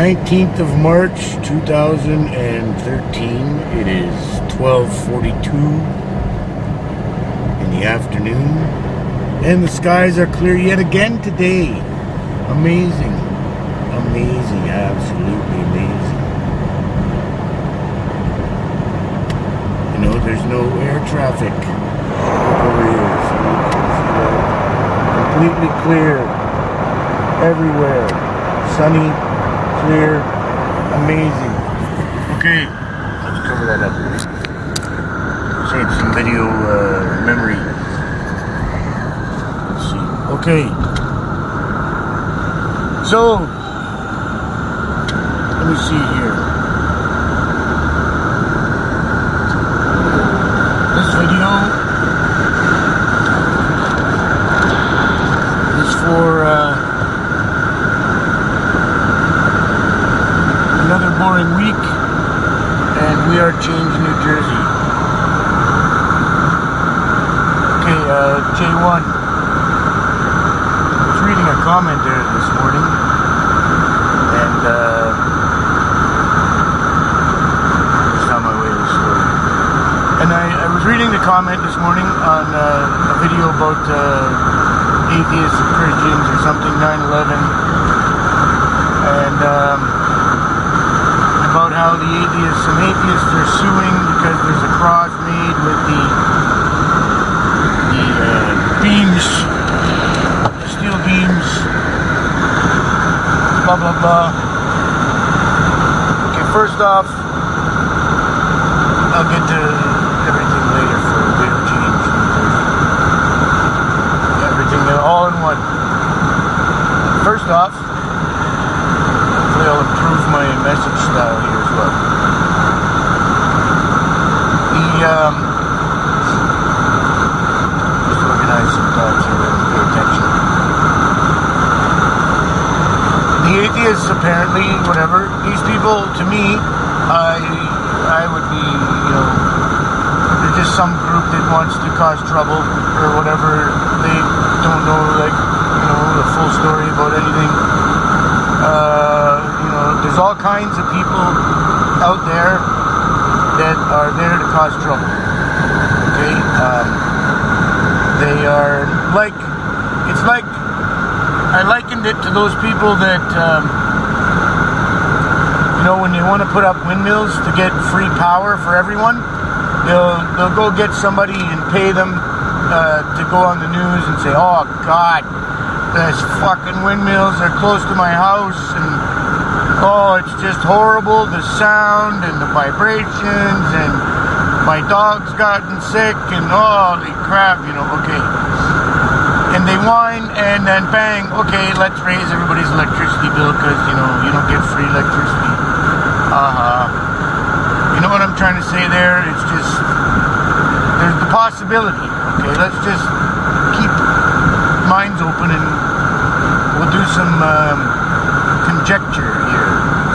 19th of March 2013. It is 12:42 in the afternoon, and the skies are clear yet again today. Amazing, amazing, absolutely amazing. You know, there's no air traffic over here, so completely clear everywhere. Sunny, clear, amazing. Okay, let's cover that up. Save some video memory. Let's see. Okay. So, let me see here. This video is for another boring week, and we are Change, New Jersey. Okay, J1. I was reading a comment there this morning, and just on my way to the store. And I was reading the comment this morning on a video about atheists and Christians or something, 9/11, and about how some atheists are suing because there's a cross made with the beams, steel beams, blah blah blah. Okay, first off, I'll get to everything later for real change. Everything all in one. First off, hopefully I'll improve my message style here as well. Just organize some thoughts here and pay attention. The atheists, apparently, whatever, these people, to me, I would be, they're just some group that wants to cause trouble or whatever. They don't know, the full story about anything. There's all kinds of people out there that are there to cause trouble. Okay? They are it's like, I likened it to those people that, when they want to put up windmills to get free power for everyone, they'll go get somebody and pay them to go on the news and say, oh God, these fucking windmills are close to my house, and oh, it's just horrible, the sound and the vibrations, and my dog's gotten sick, and holy crap, okay. And they whine, and then bang, okay, let's raise everybody's electricity bill because, you don't get free electricity. You know what I'm trying to say there? It's just, there's the possibility, okay? Let's just keep minds open, and we'll do some conjecture here,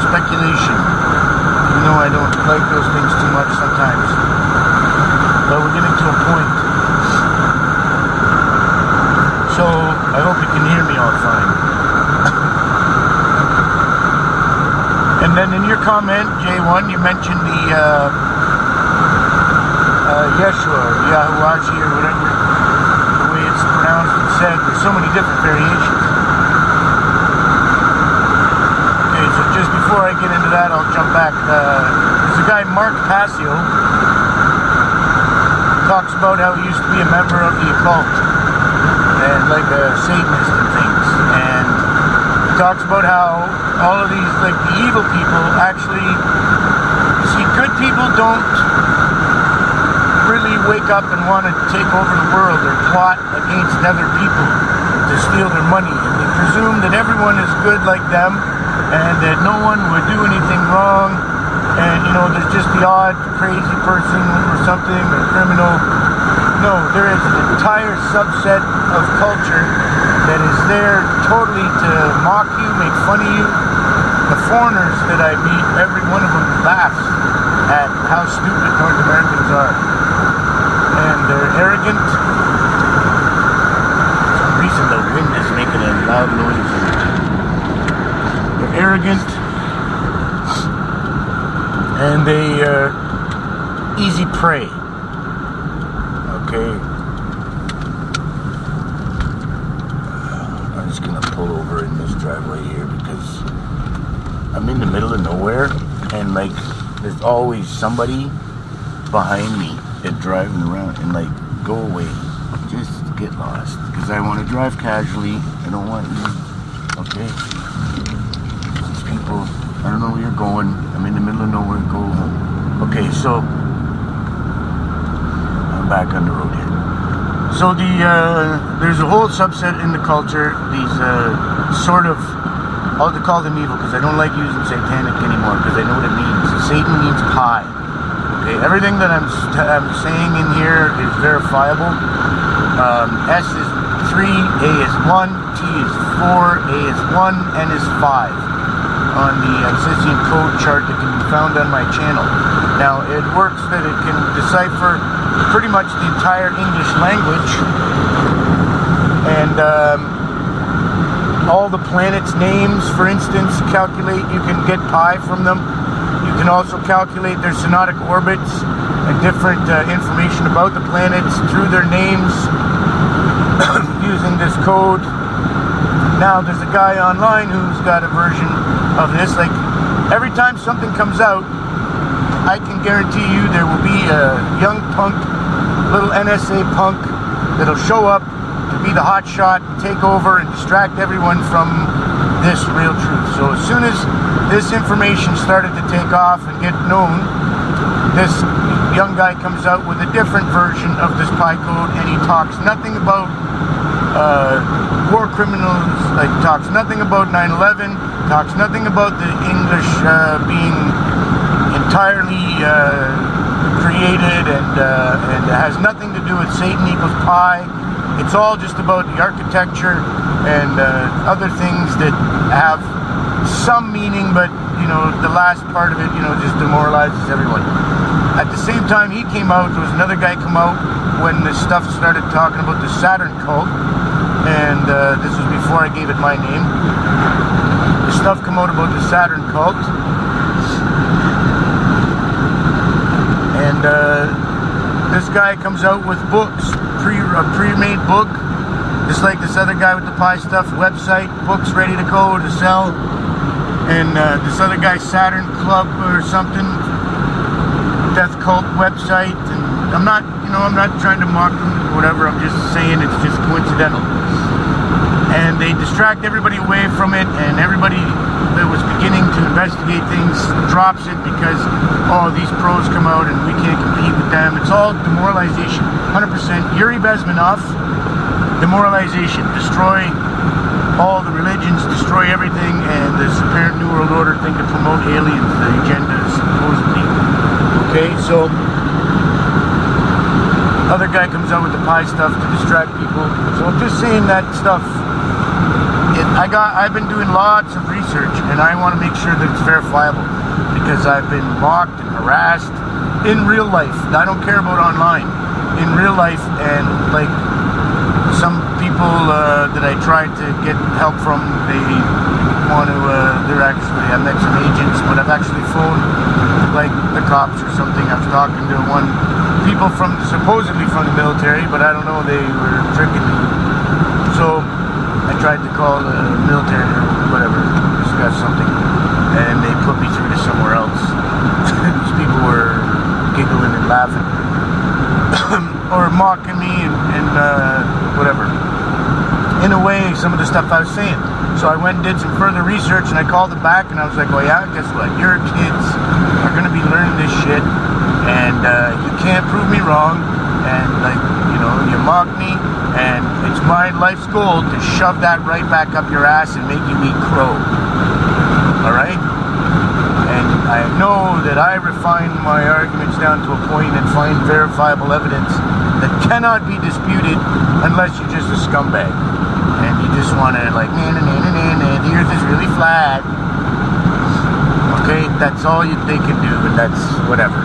speculation. I don't like those things too much sometimes, but we're getting to a point. So I hope you can hear me all fine. And then in your comment, J1, you mentioned the Yeshua or Yahuwashi or whatever the way it's pronounced and said. There's so many different variations. Okay, so just before I get into that, I'll jump back. There's a guy, Mark Passio, talks about how he used to be a member of the occult and like a Satanist and things. And he talks about how all of these, the evil people actually, good people don't really wake up and want to take over the world or plot against other people to steal their money. And they presume that everyone is good like them and that no one would do anything wrong. And, there's just the odd crazy person or something, or criminal. No, there is an entire subset of culture that is there totally to mock you, make fun of you. The foreigners that I meet, every one of them laughs at how stupid North Americans are. And they're arrogant. For some reason the wind is making a loud noise. They're arrogant, and they are easy prey. Okay. I'm just gonna pull over in this driveway here because I'm in the middle of nowhere, and like there's always somebody behind me that's driving around, and like, go away, just get lost, because I want to drive casually. I don't want you, okay? These people, I don't know where you're going. I'm in the middle of nowhere. Go home. Okay, so I'm back on the road here. So there's a whole subset in the culture, these sort of, I'll call them evil because I don't like using satanic anymore because I know what it means. Satan means pie. Okay, everything that I'm saying in here is verifiable. S is 3, A is 1, T is 4, A is 1, N is 5 on the Existing code chart that can be found on my channel. Now, it works that it can decipher pretty much the entire English language, and all the planets' names, for instance, you can get pi from them. You can also calculate their synodic orbits and different information about the planets through their names using this code. Now, there's a guy online who's got a version of this. Like, every time something comes out, I can guarantee you there will be a young punk, little NSA punk, that'll show up to be the hot shot, take over, and distract everyone from this real truth. So as soon as this information started to take off and get known, this young guy comes out with a different version of this pi code, and he talks nothing about war criminals, like talks nothing about 9/11, talks nothing about the English being entirely created, and has nothing to do with Satan equals pi. It's all just about the architecture and other things that have some meaning, but you know, the last part of it, you know, just demoralizes everyone. At the same time he came out, there was another guy come out when this stuff started talking about the Saturn cult, and this was before I gave it my name. The stuff come out about the Saturn cult, and this guy comes out with books, a pre-made book, just like this other guy with the pi stuff, website, books ready to go to sell, and this other guy, Saturn Club or something, death cult website. And I'm not trying to mock them or whatever, I'm just saying it's just coincidental. And they distract everybody away from it, and everybody that was beginning to investigate things drops it because, oh, these pros come out and we can't compete with them. It's all demoralization, 100%. Yuri Bezmenov, demoralization, destroy all the religions, destroy everything, and this apparent New World Order thing to promote aliens, the agenda supposedly. Okay, so other guy comes out with the pi stuff to distract people. So I'm just saying that stuff. I've been doing lots of research, and I want to make sure that it's verifiable, because I've been mocked and harassed in real life. I don't care about online. In real life, and like some people that I tried to get help from, they want to, I met some agents, but I've actually phoned like the cops or something. I was talking to people supposedly from the military, but I don't know, they were tricking me. So I tried to call the military or whatever, discuss something, and they put me through to somewhere else. These people were giggling and laughing or mocking me and whatever. In a way, some of the stuff I was saying. So I went and did some further research, and I called them back, and I was like, well, yeah, guess what? Your kids are going to be learning this shit, and you can't prove me wrong, and like, you know, you mock me, and it's my life's goal to shove that right back up your ass and make you eat crow. Alright? And I know that I refine my arguments down to a point and find verifiable evidence that cannot be disputed unless you're just a scumbag. And you just want to like, the earth is really flat. Okay? That's all they can do, and that's whatever.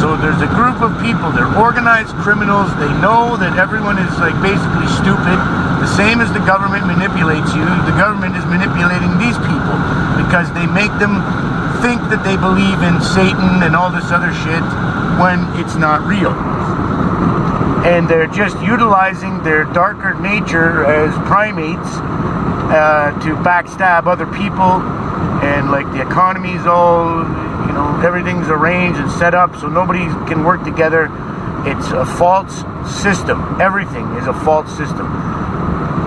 So there's a group of people, they're organized criminals, they know that everyone is like basically stupid, the same as the government manipulates you. The government is manipulating these people because they make them think that they believe in Satan and all this other shit when it's not real. And they're just utilizing their darker nature as primates to backstab other people. And like the economy's all, everything's arranged and set up so nobody can work together. It's a false system. Everything is a false system.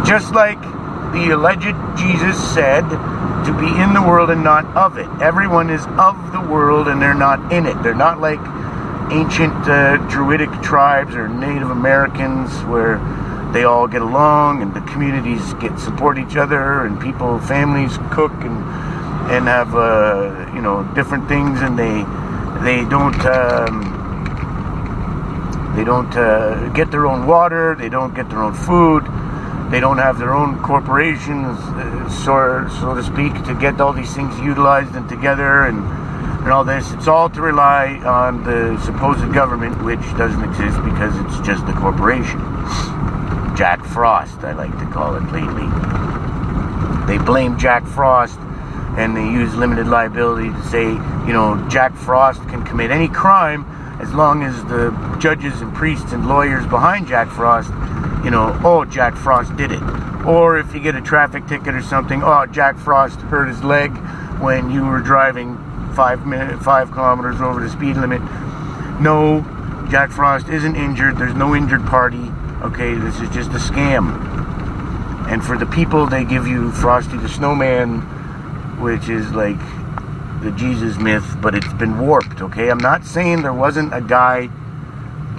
Just like the alleged Jesus said to be in the world and not of it. Everyone is of the world and they're not in it. They're not like ancient Druidic tribes or Native Americans where they all get along and the communities support each other and families cook and have different things, and they don't get their own water, they don't get their own food, they don't have their own corporations, so to speak, to get all these things utilized and together and all this. It's all to rely on the supposed government, which doesn't exist because it's just a corporation. Jack Frost, I like to call it lately. They blame Jack Frost and they use limited liability to say, Jack Frost can commit any crime as long as the judges and priests and lawyers behind Jack Frost, Jack Frost did it. Or if you get a traffic ticket or something, Jack Frost hurt his leg when you were driving 5 kilometers over the speed limit. No, Jack Frost isn't injured. There's no injured party. Okay, this is just a scam. And for the people, they give you Frosty the Snowman, which is like the Jesus myth, but it's been warped, okay? I'm not saying there wasn't a guy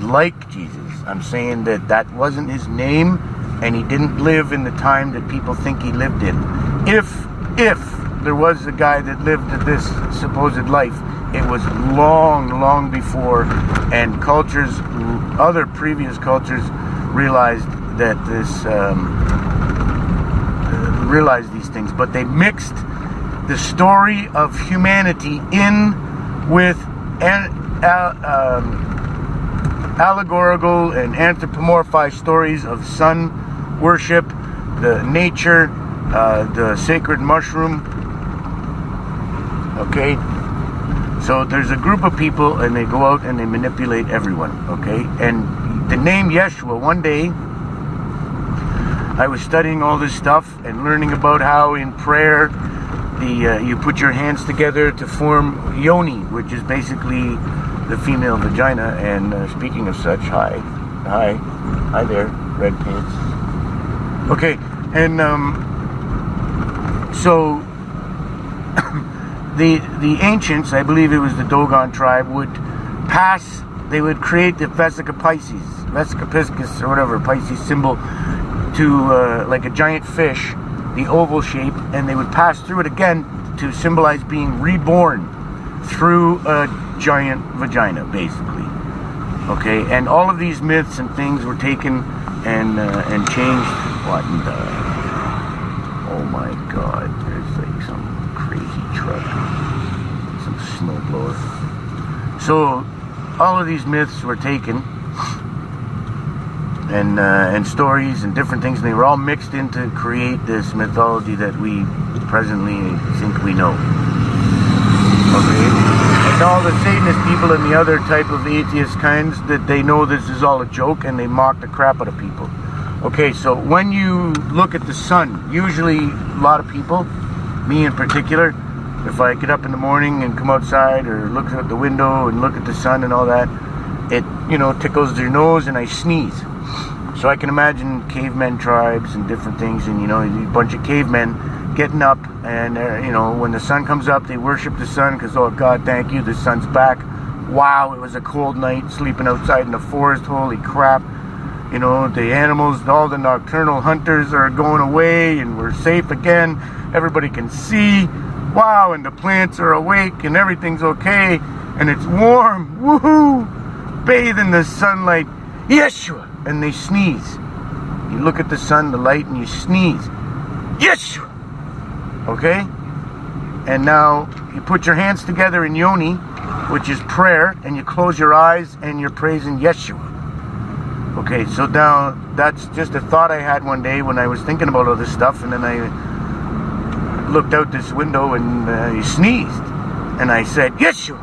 like Jesus. I'm saying that wasn't his name, and he didn't live in the time that people think he lived in. If there was a guy that lived this supposed life, it was long before, and other previous cultures realized that realized these things, but they mixed the story of humanity in with allegorical and anthropomorphized stories of sun worship, the nature, the sacred mushroom. Okay, so there's a group of people and they go out and they manipulate everyone. Okay, and the name Yeshua, one day I was studying all this stuff and learning about how in prayer you put your hands together to form yoni, which is basically the female vagina. And speaking of such, hi there, red pants. Okay, and so the ancients, I believe it was the Dogon tribe, they would create the Vesica Piscis or whatever Pisces symbol to like a giant fish, the oval shape, and they would pass through it again to symbolize being reborn through a giant vagina, basically. Okay, and all of these myths and things were taken and changed. What in the? Oh my God! There's like some crazy truck, some snowblower. So all of these myths were taken. And stories and different things, and they were all mixed in to create this mythology that we presently think we know. Okay? And all the Satanist people and the other type of atheist kinds, that they know this is all a joke and they mock the crap out of people. Okay, so when you look at the sun, usually a lot of people, me in particular, if I get up in the morning and come outside or look out the window and look at the sun and all that, it, tickles their nose and I sneeze. So I can imagine cavemen tribes and different things, and a bunch of cavemen getting up, and when the sun comes up, they worship the sun because, oh God, thank you, the sun's back. Wow, it was a cold night sleeping outside in the forest. Holy crap! The animals, all the nocturnal hunters are going away, and we're safe again. Everybody can see. Wow, and the plants are awake, and everything's okay, and it's warm. Woohoo! Bathe in the sunlight. Yeshua! And they sneeze. You look at the sun, the light, and you sneeze. Yeshua! Okay? And now you put your hands together in yoni, which is prayer, and you close your eyes and you're praising Yeshua. Okay, so now that's just a thought I had one day when I was thinking about all this stuff, and then I looked out this window and he sneezed. And I said, Yeshua.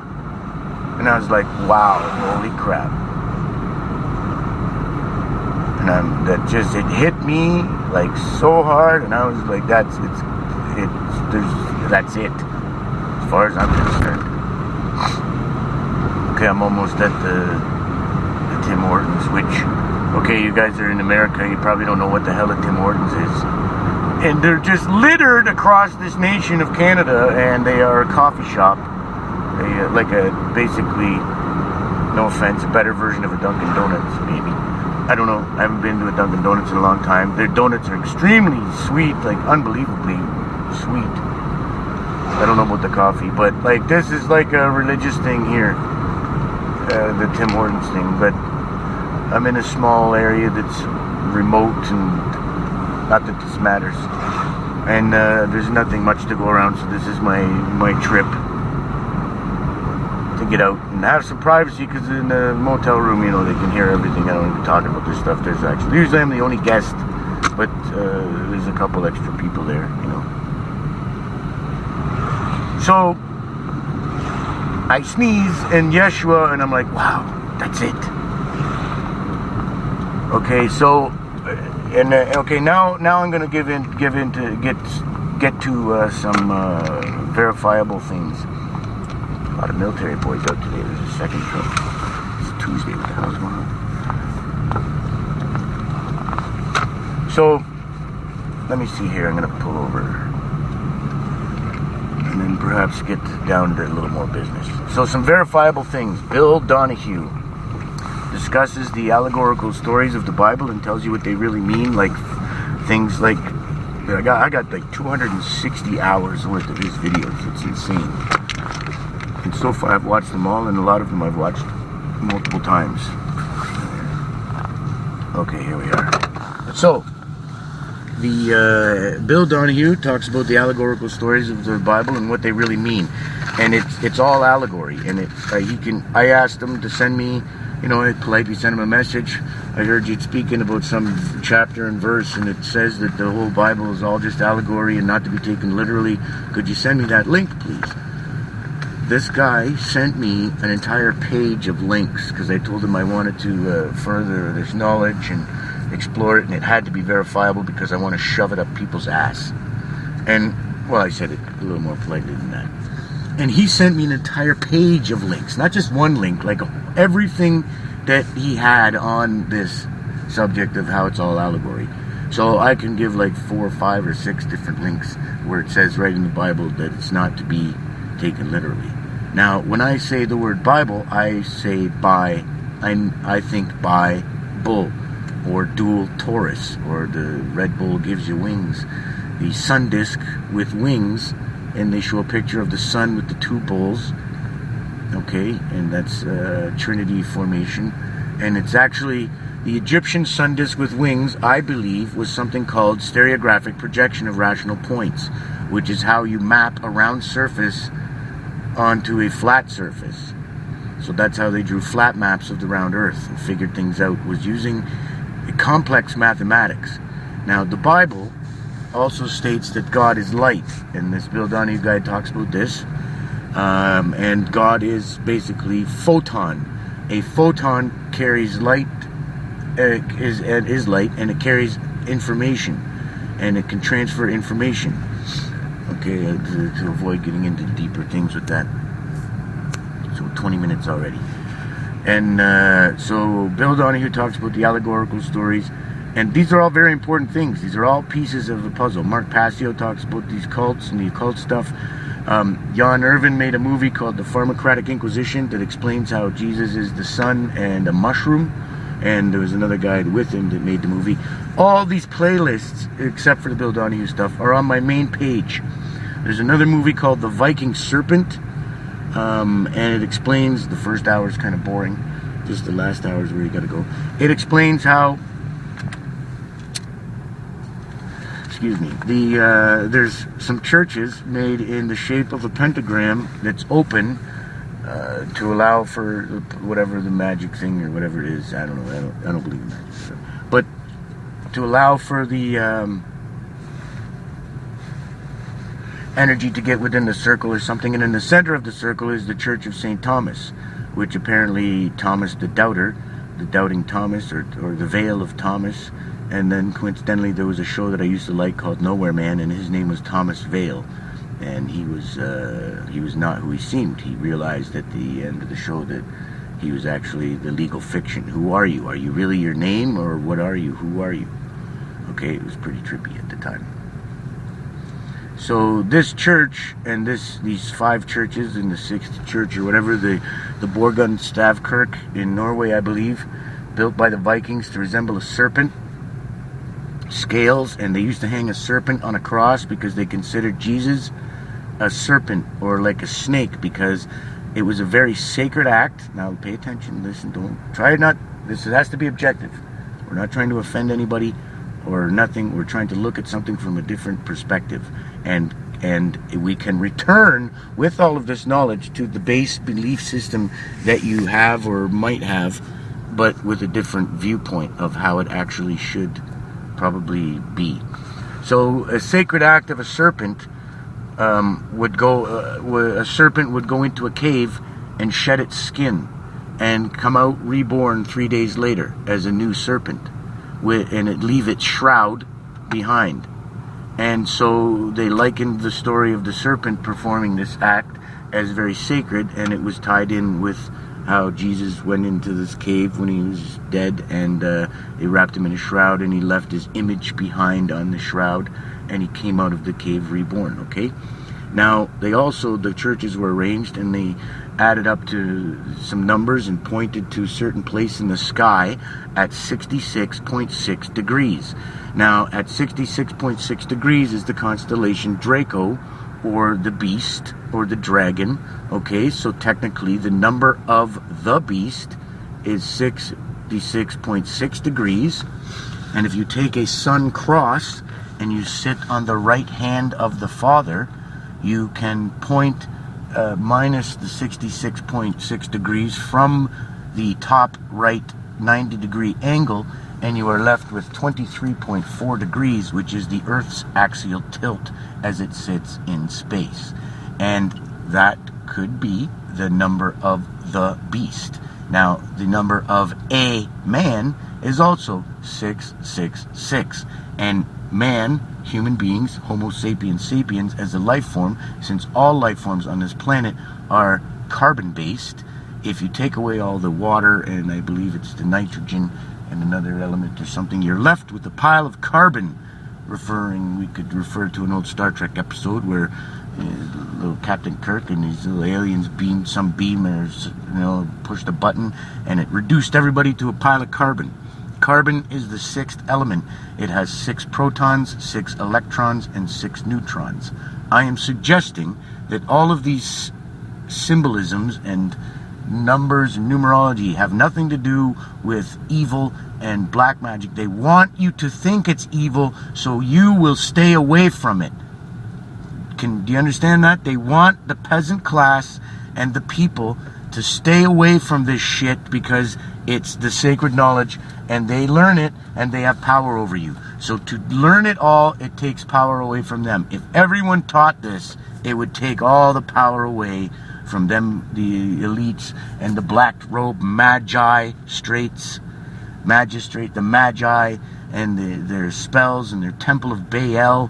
And I was like, wow, holy crap. And it hit me like so hard, and I was like, that's it. As far as I'm concerned. Okay, I'm almost at the Tim Hortons, which, okay, you guys are in America, you probably don't know what the hell a Tim Hortons is. And they're just littered across this nation of Canada, and they are a coffee shop. Basically, no offense, a better version of a Dunkin' Donuts, maybe. I don't know. I haven't been to a Dunkin' Donuts in a long time. Their donuts are extremely sweet, like unbelievably sweet. I don't know about the coffee, but like this is like a religious thing here, the Tim Hortons thing. But I'm in a small area that's remote, and not that this matters. And there's nothing much to go around, so this is my trip to get out and have some privacy, because in the motel room, you know, they can hear everything. I don't even talk about this stuff. Usually I'm the only guest, but there's a couple extra people there, you know. So I sneeze and Yeshua, and I'm like, wow, that's it. Okay, so okay, now I'm gonna get to some verifiable things. A lot of military boys out today. There's a second show. It's Tuesday. What the hell's going on? So, let me see here. I'm going to pull over. And then perhaps get down to a little more business. So, some verifiable things. Bill Donahue discusses the allegorical stories of the Bible and tells you what they really mean. Like, things like... I got like 260 hours worth of his videos. It's insane. And so far I've watched them all, and a lot of them I've watched multiple times. Okay, here we are. So, the Bill Donahue talks about the allegorical stories of the Bible and what they really mean. And it's all allegory. And I asked him to send me, you know, I politely sent him a message. I heard you speaking about some chapter and verse, and it says that the whole Bible is all just allegory and not to be taken literally. Could you send me that link, please? This guy sent me an entire page of links, because I told him I wanted to further this knowledge and explore it, and it had to be verifiable because I want to shove it up people's ass. And, well, I said it a little more politely than that. And he sent me an entire page of links, not just one link, like everything that he had on this subject of how it's all allegory. So I can give like 4 or 5 or 6 different links where it says right in the Bible that it's not to be taken literally. Now, when I say the word Bible, I say I think by bull, or dual Taurus, or the Red Bull gives you wings. The sun disk with wings, and they show a picture of the sun with the 2 bulls. Okay, and that's Trinity formation. And it's actually the Egyptian sun disk with wings, I believe, was something called stereographic projection of rational points, which is how you map a round surface onto a flat surface. So that's how they drew flat maps of the round earth and figured things out, was using complex mathematics. Now, the Bible also states that God is light, and this Bill Donahue guy talks about this. And God is basically photon. A photon carries light, is light, and it carries information, and it can transfer information. Okay, to avoid getting into deeper things with that. So 20 minutes already. And so Bill Donahue talks about the allegorical stories, and these are all very important things. These are all pieces of the puzzle. Mark Passio talks about these cults and the occult stuff. Jan Irvin made a movie called The Pharmacratic Inquisition that explains how Jesus is the sun and a mushroom, and there was another guy with him that made the movie. All these playlists, except for the Bill Donahue stuff, are on my main page. There's another movie called The Viking Serpent, and it explains, the first hour is kind of boring, just the last hour is where you gotta go. It explains how, there's some churches made in the shape of a pentagram that's open to allow for whatever the magic thing or whatever it is. I don't know. I don't believe in magic, but to allow for the energy to get within the circle or something. And in the center of the circle is the Church of St. Thomas, which apparently Thomas the Doubter, the Doubting Thomas, or the Veil of Thomas. And then coincidentally there was a show that I used to like called Nowhere Man, and his name was Thomas Veil. And he was not who he seemed. He realized at the end of the show that he was actually the legal fiction. Who are you? Are you really your name, or what are you? Who are you? Okay, it was pretty trippy at the time. So this church and these 5 churches and the 6th church or whatever, the Borgund Stavkirk in Norway, I believe, built by the Vikings to resemble a serpent, scales, and they used to hang a serpent on a cross because they considered Jesus a serpent or like a snake, because it was a very sacred act. Now pay attention, listen, don't try not, this has to be objective. We're not trying to offend anybody or nothing. We're trying to look at something from a different perspective, and we can return with all of this knowledge to the base belief system that you have or might have, but with a different viewpoint of how it actually should probably be. So a sacred act of a serpent a serpent would go into a cave and shed its skin and come out reborn 3 days later as a new serpent, and it leave its shroud behind. And so they likened the story of the serpent performing this act as very sacred, and it was tied in with how Jesus went into this cave when he was dead, and they wrapped him in a shroud, and he left his image behind on the shroud, and he came out of the cave reborn, okay? Now, the churches were arranged, and they added up to some numbers and pointed to a certain place in the sky at 66.6 degrees. Now, at 66.6 degrees is the constellation Draco, or the beast, or the dragon, okay? So technically, the number of the beast is 66.6 degrees, and if you take a sun cross and you sit on the right hand of the Father, you can point minus the 66.6 degrees from the top right 90 degree angle, and you are left with 23.4 degrees, which is the Earth's axial tilt as it sits in space. And that could be the number of the beast. Now, the number of a man is also 666. And man, human beings, Homo sapiens sapiens, as a life form, since all life forms on this planet are carbon-based, if you take away all the water, and I believe it's the nitrogen and another element or something, you're left with a pile of carbon. We could refer to an old Star Trek episode where little Captain Kirk and these little aliens pushed a button, and it reduced everybody to a pile of carbon. Carbon is the 6th element. It has 6 protons, 6 electrons, and 6 neutrons. I am suggesting that all of these symbolisms and numbers and numerology have nothing to do with evil and black magic. They want you to think it's evil so you will stay away from it. Do you understand that? They want the peasant class and the people to stay away from this shit because it's the sacred knowledge, and they learn it and they have power over you. So to learn it all, it takes power away from them. If everyone taught this, it would take all the power away from them, the elites and the black robe magistrate, the magi, and their spells and their temple of Baal,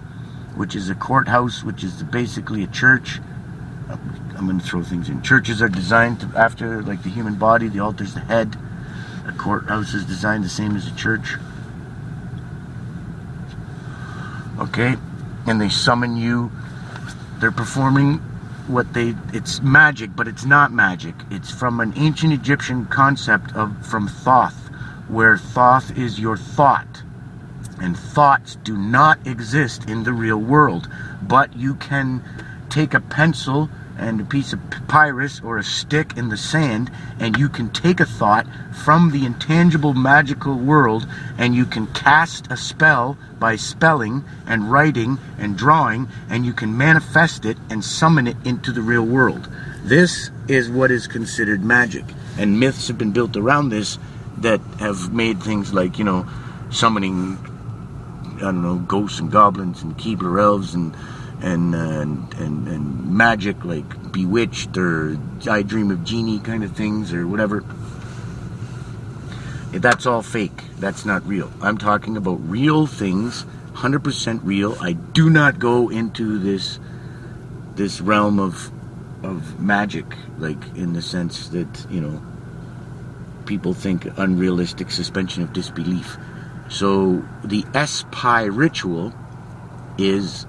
which is a courthouse, which is basically a church. I'm going to throw things in. Churches are designed after, like the human body, the altar's the head. A courthouse is designed the same as a church. Okay? And they summon you. They're performing it's magic, but it's not magic. It's from an ancient Egyptian concept from Thoth, where Thoth is your thought. And thoughts do not exist in the real world. But you can take a pencil and a piece of papyrus or a stick in the sand, and you can take a thought from the intangible magical world, and you can cast a spell by spelling and writing and drawing, and you can manifest it and summon it into the real world. This is what is considered magic, and myths have been built around this that have made things like, summoning, ghosts and goblins and Keebler elves and and magic like Bewitched or I Dream of Jeannie kind of things or whatever. That's all fake. That's not real. I'm talking about real things, 100% real. I do not go into this realm of magic, like in the sense that, you know, people think unrealistic suspension of disbelief. So the Psy ritual is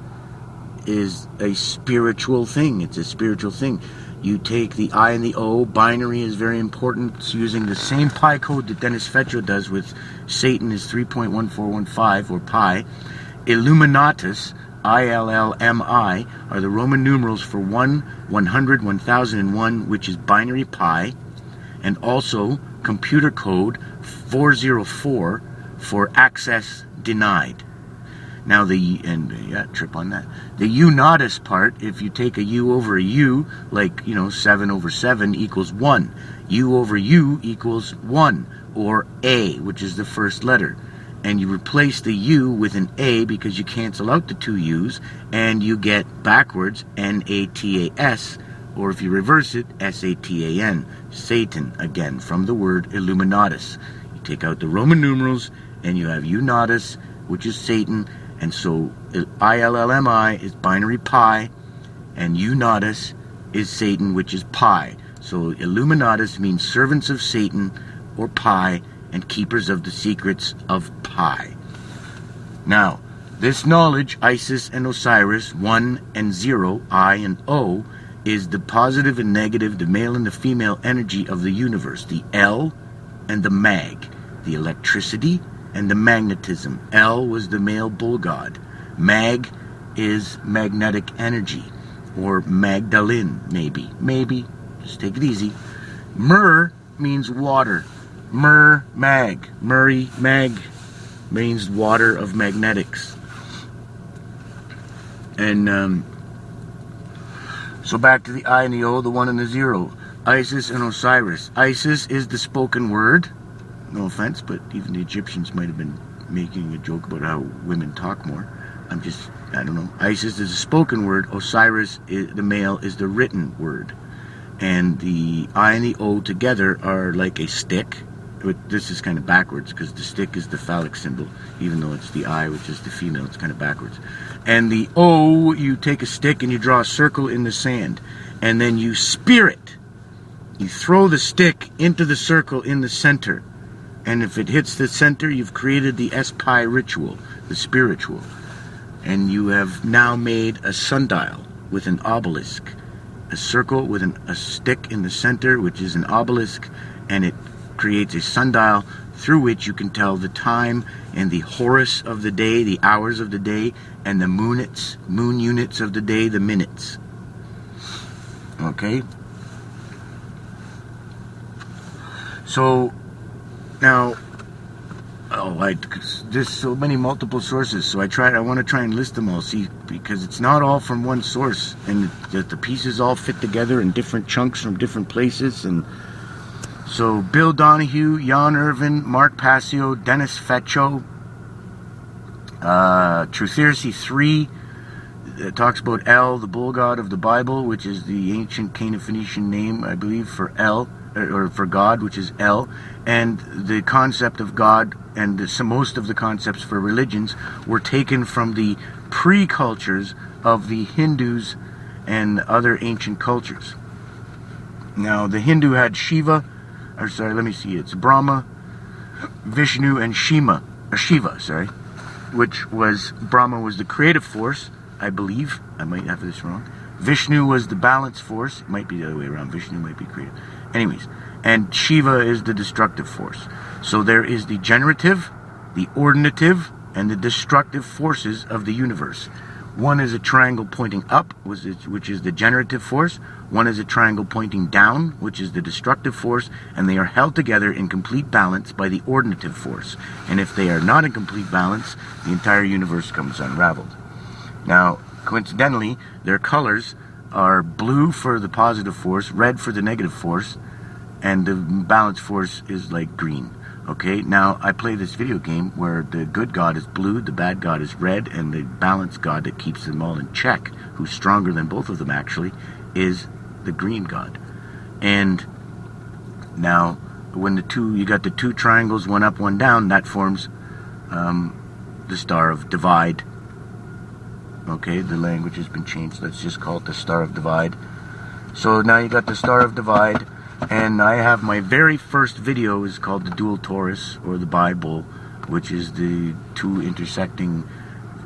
a spiritual thing. It's a spiritual thing. You take the I and the O. Binary is very important. It's using the same pi code that Dennis Fetcho does with Satan is 3.1415 or pi. Illuminatus, ILLMI, are the Roman numerals for 1, 100, 1001, which is binary pi, and also computer code 404 for access denied. Now trip on that. The Unatus part, if you take a U over a U, like, 7 over 7 equals 1. U over U equals 1, or A, which is the first letter. And you replace the U with an A because you cancel out the two U's, and you get backwards Natas, or if you reverse it, Satan, Satan, again, from the word Illuminatus. You take out the Roman numerals, and you have Unatus, which is Satan, and so ILLMI is binary pi, and Unatus is Satan, which is pi. So Illuminatus means servants of Satan, or pi, and keepers of the secrets of pi. Now, this knowledge, Isis and Osiris, 1 and 0, I and O, is the positive and negative, the male and the female energy of the universe, the L and the Mag, the electricity and the magnetism. L was the male bull god. Mag is magnetic energy, or Magdalene, maybe. Just take it easy. Mer means water. Murray, mag means water of magnetics. And so back to the I and the O, the 1 and the 0. Isis and Osiris. Isis is the spoken word. No offense, but even the Egyptians might have been making a joke about how women talk more. I don't know. Isis is a spoken word. Osiris, the male, is the written word. And the I and the O together are like a stick. But this is kind of backwards because the stick is the phallic symbol, even though it's the I, which is the female. It's kind of backwards. And the O, you take a stick and you draw a circle in the sand. And then you spear it. You throw the stick into the circle in the center. And if it hits the center, you've created the Psy ritual, the spiritual. And you have now made a sundial with an obelisk. A circle with a stick in the center, which is an obelisk, and it creates a sundial through which you can tell the time and the horus of the day, the hours of the day, and the moon units of the day, the minutes. Okay? So, now, there's so many multiple sources, so I want to try and list them all, see, because it's not all from one source, and the pieces all fit together in different chunks from different places, and so Bill Donahue, Jan Irvin, Mark Passio, Dennis Fetcho, Truthersy 3 talks about El, the bull god of the Bible, which is the ancient Cana-Phoenician name, I believe, for El, or for God, which is El, and the concept of God and most of the concepts for religions were taken from the pre-cultures of the Hindus and other ancient cultures. Now, the Hindu had Shiva, it's Brahma, Vishnu, and Shiva, which was, Brahma was the creative force, I believe. I might have this wrong. Vishnu was the balance force. It might be the other way around. Vishnu might be creative. Anyways, and Shiva is the destructive force. So there is the generative, the ordinative, and the destructive forces of the universe. One is a triangle pointing up, which is the generative force. One is a triangle pointing down, which is the destructive force, and they are held together in complete balance by the ordinative force. And if they are not in complete balance, the entire universe comes unraveled. Now, coincidentally, their colors are blue for the positive force, red for the negative force, and the balance force is like green. Okay, now I play this video game where the good God is blue, the bad God is red, and the balanced God that keeps them all in check, who's stronger than both of them actually, is the green God. And now, when you got the two triangles, one up, one down, that forms the Star of Divide. Okay, the language has been changed. Let's just call it the Star of Divide. So now you got the Star of Divide, and I have my very first video is called the Dual Torus, or the Bible, which is the two intersecting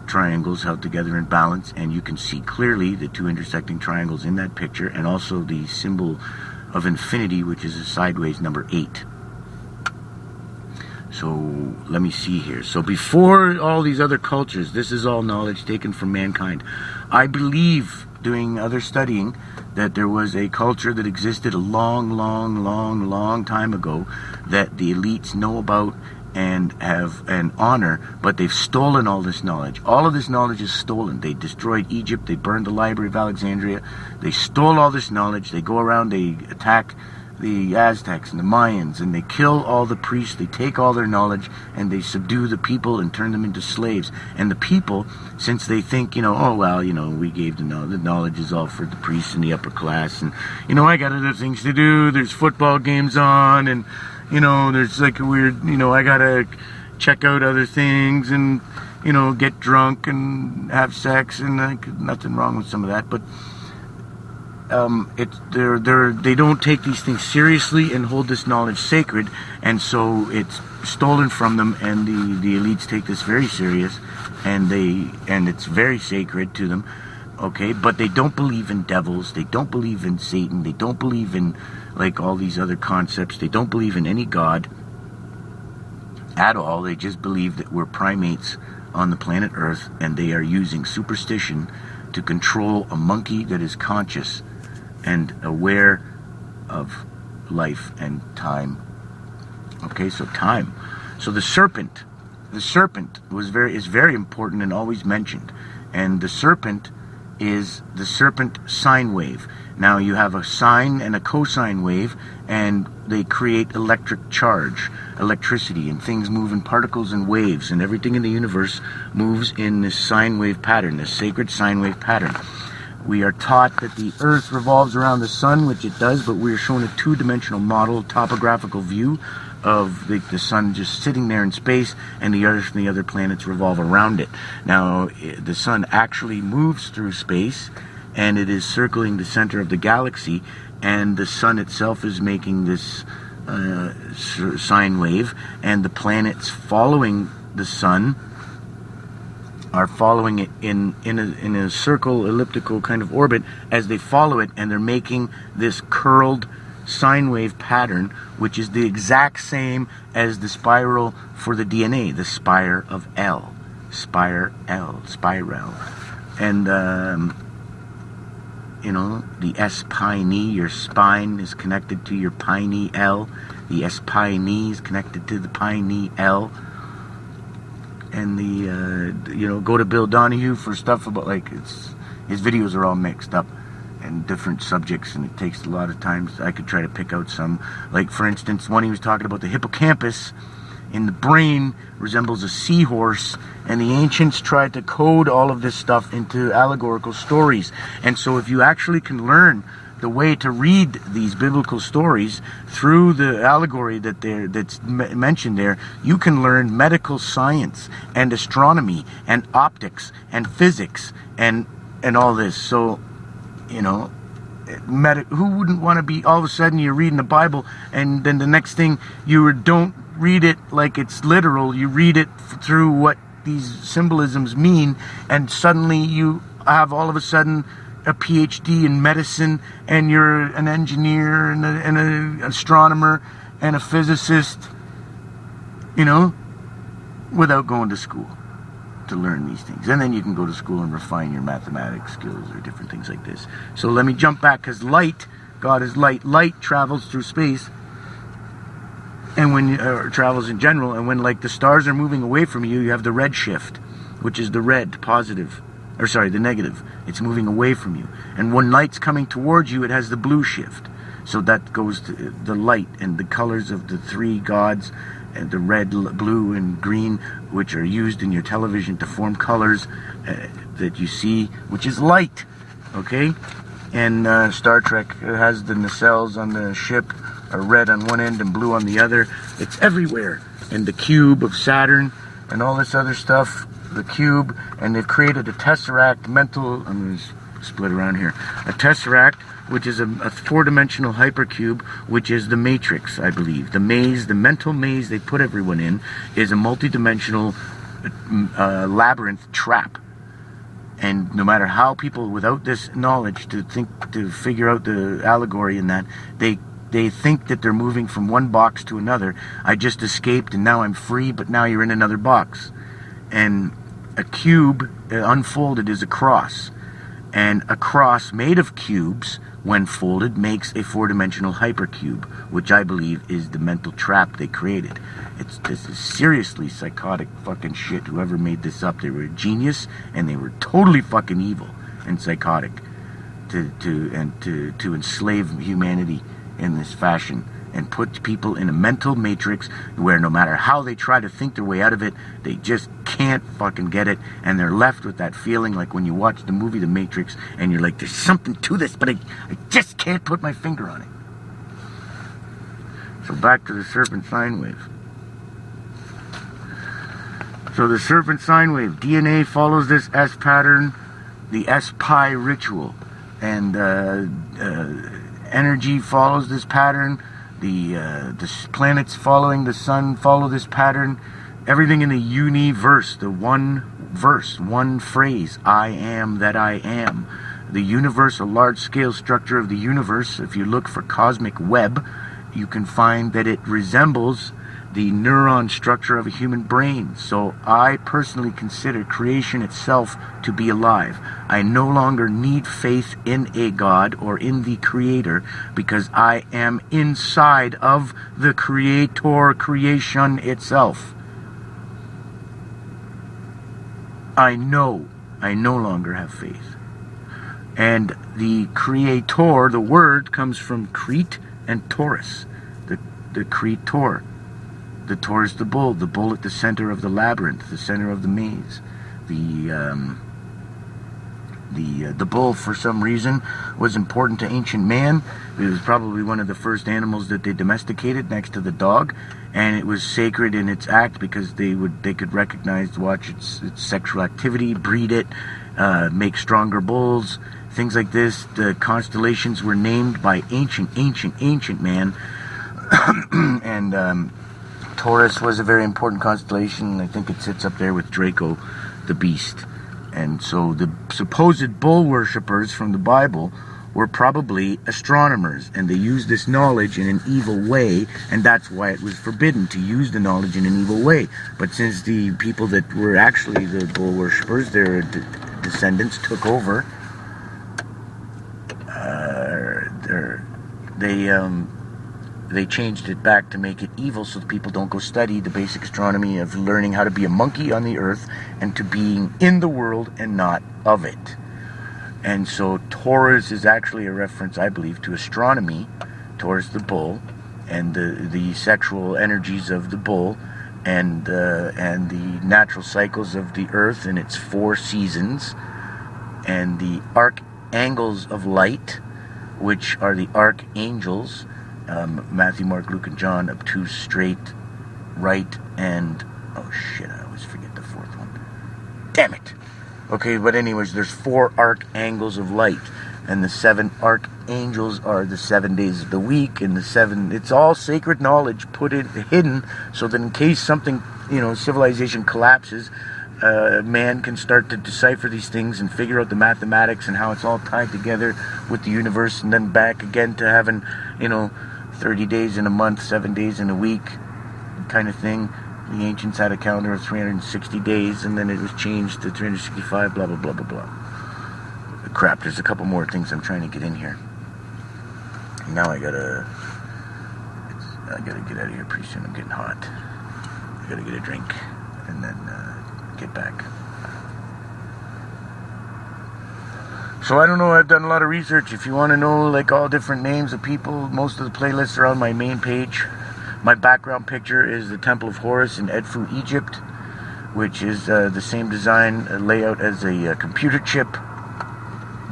triangles held together in balance, and you can see clearly the two intersecting triangles in that picture, and also the symbol of infinity, which is a sideways number 8. So let me see here. So before all these other cultures, this is all knowledge taken from mankind. I believe, doing other studying, that there was a culture that existed a long time ago that the elites know about and have an honor, but they've stolen all this knowledge. All of this knowledge is stolen. They destroyed Egypt, they burned the Library of Alexandria, they stole all this knowledge, they go around, they attack the Aztecs and the Mayans, and they kill all the priests, they take all their knowledge, and they subdue the people and turn them into slaves. And the people, since they think, oh well, we gave the knowledge is all for the priests and the upper class, and I got other things to do, there's football games on, and there's like a weird, I gotta check out other things and, get drunk and have sex, and nothing wrong with some of that, but they don't take these things seriously and hold this knowledge sacred, and so it's stolen from them, and the elites take this very serious, and it's very sacred to them. Okay, but they don't believe in devils, they don't believe in Satan, they don't believe in like all these other concepts, they don't believe in any God at all. They just believe that we're primates on the planet Earth, and they are using superstition to control a monkey that is conscious and aware of life and time. Okay, so time. So the serpent is very important and always mentioned, and the serpent is the serpent sine wave. Now you have a sine and a cosine wave, and they create electric charge, electricity, and things move in particles and waves, and everything in the universe moves in this sine wave pattern, this sacred sine wave pattern. We are taught that the Earth revolves around the sun, which it does, but we are shown a two-dimensional model, topographical view of the sun just sitting there in space, and the Earth and the other planets revolve around it. Now, the sun actually moves through space, and it is circling the center of the galaxy, and the sun itself is making this sine wave, and the planets following the sun are following it in a circle, elliptical kind of orbit as they follow it, and they're making this curled sine wave pattern, which is the exact same as the spiral for the DNA, the spire of L, spiral. And the S piney, your spine is connected to your piney L. The S piney is connected to the piney L. And go to Bill Donahue for stuff about, his videos are all mixed up and different subjects, and it takes a lot of times. I could try to pick out some, like for instance, one he was talking about the hippocampus in the brain resembles a seahorse, and the ancients tried to code all of this stuff into allegorical stories. And so if you actually can learn the way to read these biblical stories through the allegory that's mentioned there, you can learn medical science and astronomy and optics and physics and all this. So, who wouldn't want to be, all of a sudden you're reading the Bible, and then the next thing you don't read it like it's literal, you read it through what these symbolisms mean, and suddenly you have all of a sudden a PhD in medicine, and you're an engineer and an astronomer and a physicist, without going to school to learn these things. And then you can go to school and refine your mathematics skills or different things like this. So let me jump back, because God is light. Light travels through space, and when travels in general, and when the stars are moving away from you, you have the red shift, which is the red positive, the negative. It's moving away from you. And when light's coming towards you, it has the blue shift. So that goes to the light and the colors of the three gods and the red, blue, and green, which are used in your television to form colors that you see, which is light, okay? And Star Trek has the nacelles on the ship are red on one end and blue on the other. It's everywhere. And the cube of Saturn and all this other stuff, the cube, and they've created a tesseract mental, I'm going to split around here, a tesseract, which is a four-dimensional hypercube, which is the matrix, I believe. The maze, the mental maze they put everyone in, is a multi-dimensional labyrinth trap. And no matter how people, without this knowledge to figure out the allegory in that, they think that they're moving from one box to another. I just escaped and now I'm free, but now you're in another box. And a cube unfolded is a cross. And a cross made of cubes, when folded, makes a four-dimensional hypercube, which I believe is the mental trap they created. This is seriously psychotic fucking shit. Whoever made this up, they were a genius, and they were totally fucking evil and psychotic to enslave humanity in this fashion and put people in a mental matrix where no matter how they try to think their way out of it, they just can't fucking get it, and they're left with that feeling like when you watch the movie The Matrix and you're like, there's something to this, but I just can't put my finger on it. So back to the serpent sine wave. So the serpent sine wave, DNA follows this S pattern, the S-pi ritual, and energy follows this pattern. The planets following the sun follow this pattern. Everything in the universe, the one verse, one phrase, I am that I am. The universe, a large-scale structure of the universe, if you look for cosmic web, you can find that it resembles the neuron structure of a human brain. So I personally consider creation itself to be alive. I no longer need faith in a God or in the Creator because I am inside of the Creator, creation itself. I no longer have faith. And the Creator, the word, comes from Crete and Taurus. The Creator. The Taurus, the bull at the center of the labyrinth, the center of the maze. The bull, for some reason, was important to ancient man. It was probably one of the first animals that they domesticated next to the dog, and it was sacred in its act because they could recognize, watch its sexual activity, breed it, make stronger bulls, things like this. The constellations were named by ancient man, and Taurus was a very important constellation. I think it sits up there with Draco, the beast. And so the supposed bull worshippers from the Bible were probably astronomers, and they used this knowledge in an evil way, and that's why it was forbidden to use the knowledge in an evil way. But since the people that were actually the bull worshippers, their descendants, took over, they changed it back to make it evil so that people don't go study the basic astronomy of learning how to be a monkey on the earth and to being in the world and not of it. And so Taurus is actually a reference, I believe, to astronomy, Taurus the bull, and the sexual energies of the bull, and the natural cycles of the earth and its 4 seasons, and the archangels of light, which are the archangels, Matthew, Mark, Luke, and John, obtuse, straight, right, and oh shit, I always forget the 4th one. Damn it! Okay, but anyways, there's 4 archangels of light, and the 7 archangels are the 7 days of the week, and it's all sacred knowledge hidden, so that in case something, civilization collapses, man can start to decipher these things and figure out the mathematics and how it's all tied together with the universe, and then back again to having, 30 days in a month, 7 days in a week, kind of thing. The ancients had a calendar of 360 days, and then it was changed to 365, blah, blah, blah, blah, blah. Crap, there's a couple more things I'm trying to get in here. Now I gotta get out of here pretty soon. I'm getting hot. I gotta get a drink, and then get back. So I don't know, I've done a lot of research. If you want to know all different names of people, most of the playlists are on my main page, My background picture is the Temple of Horus in Edfu, Egypt, which is the same design layout as a computer chip.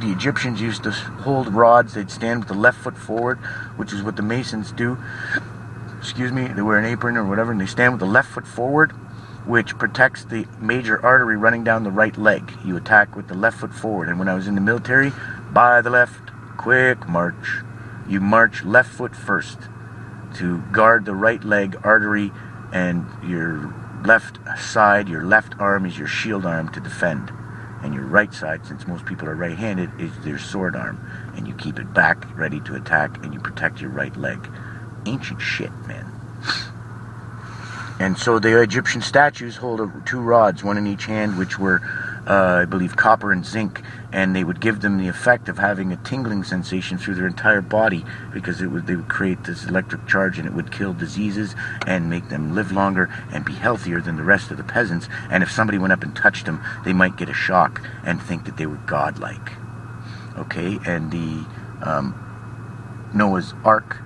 The Egyptians used to hold rods. They'd stand with the left foot forward, which is what the Masons do. Excuse me, they wear an apron or whatever, and they stand with the left foot forward, which protects the major artery running down the right leg. You attack with the left foot forward. And when I was in the military, by the left, quick march. You march left foot first to guard the right leg artery, and your left side, your left arm is your shield arm to defend. And your right side, since most people are right-handed, is their sword arm. And you keep it back, ready to attack, and you protect your right leg. Ancient shit, man. And so the Egyptian statues hold two rods, one in each hand, which were, I believe, copper and zinc, and they would give them the effect of having a tingling sensation through their entire body, because they would create this electric charge, and it would kill diseases and make them live longer and be healthier than the rest of the peasants. And if somebody went up and touched them, they might get a shock and think that they were godlike. Okay, and the Noah's Ark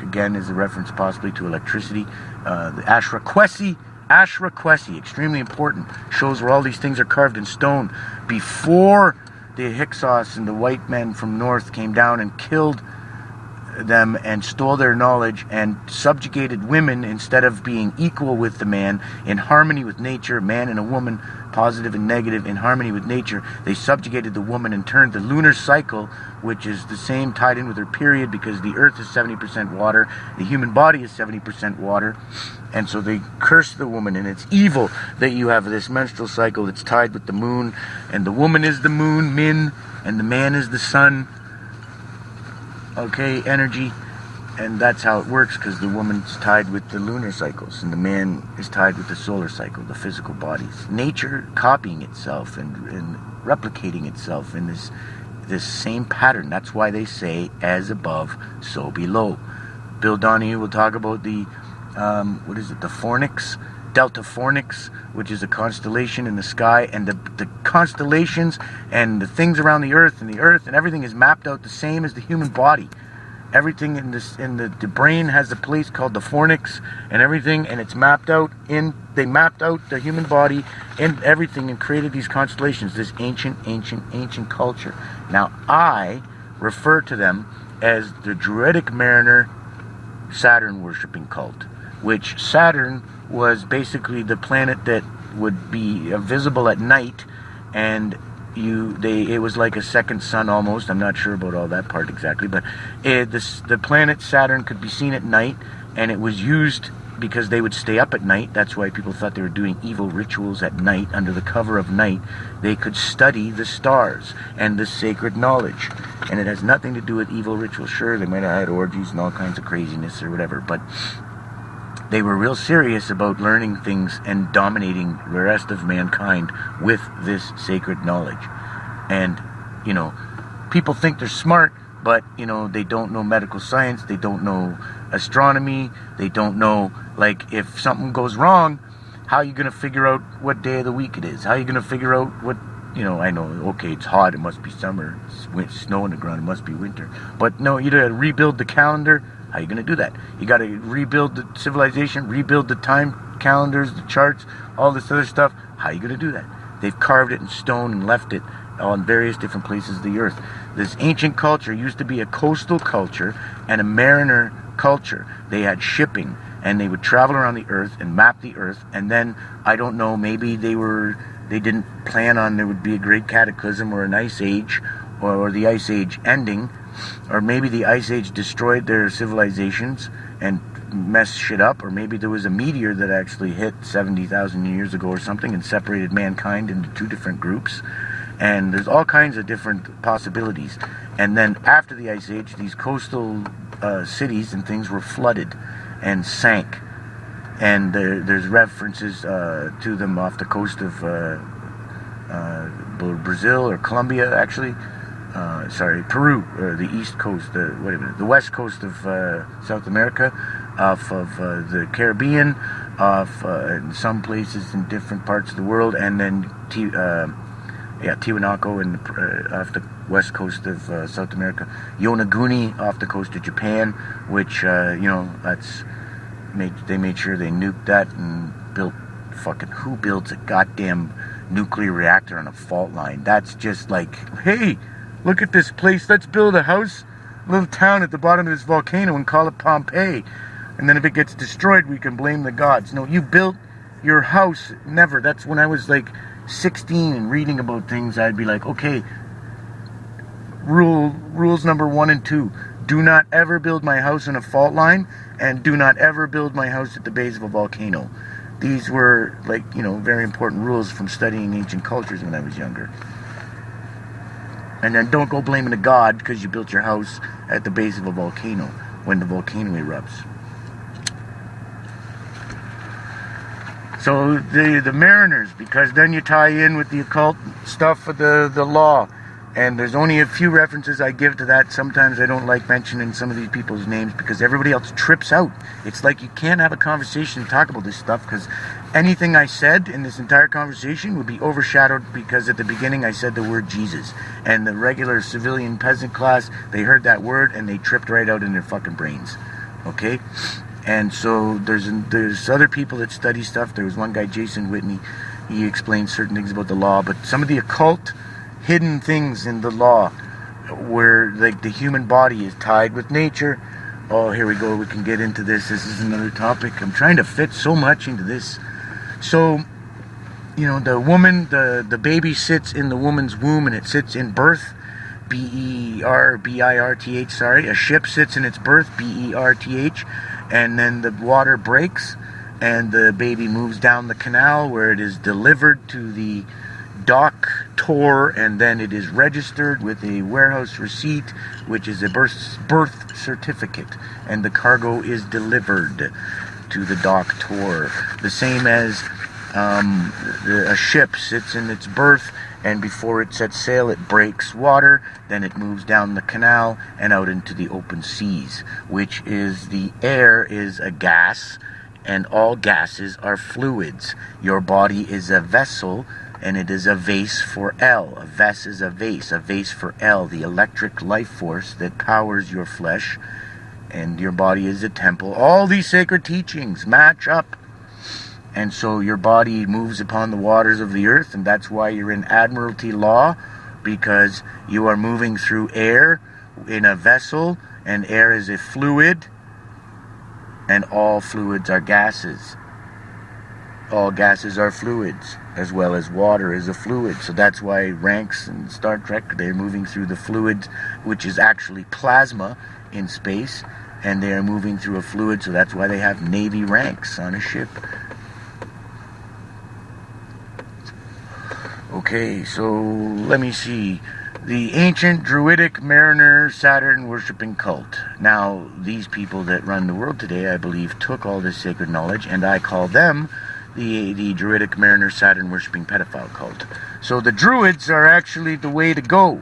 again is a reference possibly to electricity. The Ashra Kwesi, extremely important, shows where all these things are carved in stone. Before the Hyksos and the white men from north came down and killed them and stole their knowledge and subjugated women instead of being equal with the man, in harmony with nature, man and a woman, positive and negative, in harmony with nature, they subjugated the woman and turned the lunar cycle, which is the same, tied in with her period, because the earth is 70% water, the human body is 70% water, and so they curse the woman. And it's evil that you have this menstrual cycle that's tied with the moon, and the woman is the moon, Min, and the man is the sun, okay, energy. And that's how it works, because the woman's tied with the lunar cycles and the man is tied with the solar cycle, the physical bodies. Nature copying itself and replicating itself in this same pattern. That's why they say, as above, so below. Bill Donahue will talk about the the Fornix, Delta Fornix, which is a constellation in the sky, and the constellations and the things around the earth and everything is mapped out the same as the human body. Everything in the brain has a place called the fornix, and everything, and it's mapped out they mapped out the human body and everything and created these constellations, this ancient culture. Now, I refer to them as the Druidic Mariner Saturn worshipping cult, which Saturn was basically the planet that would be visible at night, and it was like a second sun almost. I'm not sure about all that part exactly, but the planet Saturn could be seen at night, and it was used because they would stay up at night. That's why people thought they were doing evil rituals at night. Under the cover of night, they could study the stars and the sacred knowledge, and it has nothing to do with evil rituals. Sure, they might have had orgies and all kinds of craziness or whatever, but they were real serious about learning things and dominating the rest of mankind with this sacred knowledge. And, people think they're smart, but, they don't know medical science, they don't know astronomy, they don't know, if something goes wrong, how are you going to figure out what day of the week it is? How are you going to figure out what, I know, okay, it's hot, it must be summer, it's snow on the ground, it must be winter. But no, you got to rebuild the calendar. How are you going to do that? You got to rebuild the civilization, rebuild the time calendars, the charts, all this other stuff. How are you going to do that? They've carved it in stone and left it on various different places of the earth. This ancient culture used to be a coastal culture and a mariner culture. They had shipping, and they would travel around the earth and map the earth, and then, I don't know, maybe they didn't plan on there would be a great cataclysm or an ice age, or the ice age ending, or maybe the ice age destroyed their civilizations and messed shit up, or maybe there was a meteor that actually hit 70,000 years ago or something and separated mankind into two different groups. And there's all kinds of different possibilities. And then after the ice age, these coastal cities and things were flooded and sank. And there's references to them off the coast of Brazil or Colombia, actually. Peru, or the east coast, the west coast of South America, off of the Caribbean, off in some places in different parts of the world, and then Tiwanaku and off the west coast of South America. Yonaguni off the coast of Japan, which they made sure they nuked that and built who builds a goddamn nuclear reactor on a fault line? That's just like, hey, look at this place, let's build a house, little town at the bottom of this volcano and call it Pompeii, and then if it gets destroyed we can blame the gods. No, you built your house. Never. That's when I was like 16 and reading about things, I'd be like, okay, rules number 1 and 2, do not ever build my house on a fault line, and do not ever build my house at the base of a volcano. These were, like, very important rules from studying ancient cultures when I was younger. And then don't go blaming a god because you built your house at the base of a volcano when the volcano erupts. So the mariners, because then you tie in with the occult stuff of the law. And there's only a few references I give to that. Sometimes I don't like mentioning some of these people's names because everybody else trips out. It's like you can't have a conversation and talk about this stuff because anything I said in this entire conversation would be overshadowed because at the beginning I said the word Jesus. And the regular civilian peasant class, they heard that word and they tripped right out in their fucking brains. Okay? And so there's other people that study stuff. There was one guy, Jason Whitney. He explained certain things about the law, but some of the occult hidden things in the law where like the human body is tied with nature. Oh, here we go, we can get into this. This is another topic. I'm trying to fit so much into this. So, the woman, the baby sits in the woman's womb and it sits in birth, B-E-R-B-I-R-T-H, sorry. A ship sits in its berth, B-E-R-T-H, and then the water breaks and the baby moves down the canal where it is delivered to the doctor, and then it is registered with a warehouse receipt, which is a birth certificate, and the cargo is delivered to the doctor. The same as a ship sits in its berth, and before it sets sail, it breaks water, then it moves down the canal and out into the open seas, which is the air is a gas, and all gases are fluids. Your body is a vessel, and it is a vase for L. A vase is a vase for L, the electric life force that powers your flesh, and your body is a temple. All these sacred teachings match up. And so your body moves upon the waters of the earth, and that's why you're in Admiralty law, because you are moving through air in a vessel, and air is a fluid, and all fluids are gases. All gases are fluids, as well as water is a fluid. So that's why ranks in Star Trek, they're moving through the fluid, which is actually plasma in space, and they are moving through a fluid, so that's why they have Navy ranks on a ship. Okay, so let me see. The ancient druidic mariner Saturn worshipping cult. Now, these people that run the world today, I believe, took all this sacred knowledge, and I call them the druidic mariner Saturn worshipping pedophile cult. So the druids are actually the way to go.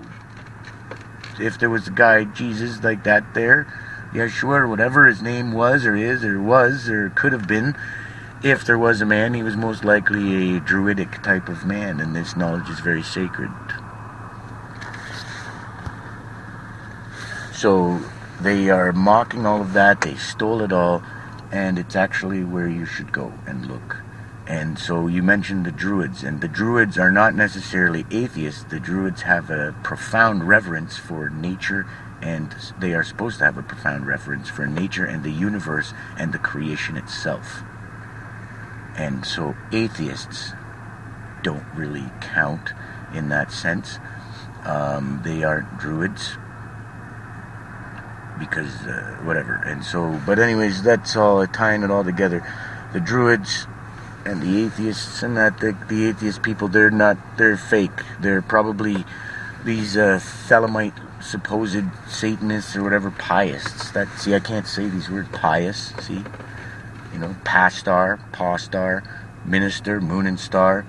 If there was a guy, Jesus, like that there, Yeshua, or whatever his name was, or is, or was, or could have been, if there was a man, he was most likely a druidic type of man, and this knowledge is very sacred. So they are mocking all of that, they stole it all, and it's actually where you should go and look. And so you mentioned the Druids, and the Druids are not necessarily atheists. The Druids have a profound reverence for nature, and they are supposed to have a profound reverence for nature and the universe and the creation itself. And so atheists don't really count in that sense. They aren't Druids, because whatever. And so, but anyways, that's all, tying it all together. The Druids and the atheists, and that the atheist people, they're fake. They're probably these Thelemite supposed Satanists or whatever, pious. I can't say these words, pious, see? Pastar, Pastar, minister, moon and star,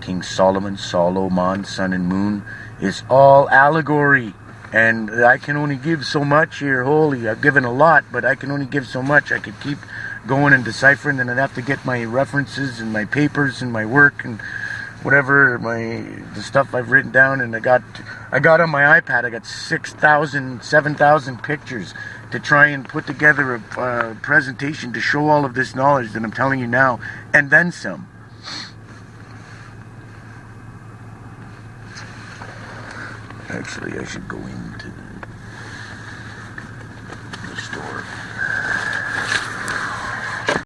King Solomon, Solomon, sun and moon. It's all allegory. And I can only give so much here, holy. I've given a lot, but I can only give so much. I could keep going and deciphering, then I'd have to get my references and my papers and my work and whatever the stuff I've written down, and I got on my iPad, I got 6,000, 7,000 pictures to try and put together a presentation to show all of this knowledge that I'm telling you now, and then some. Actually, I should go into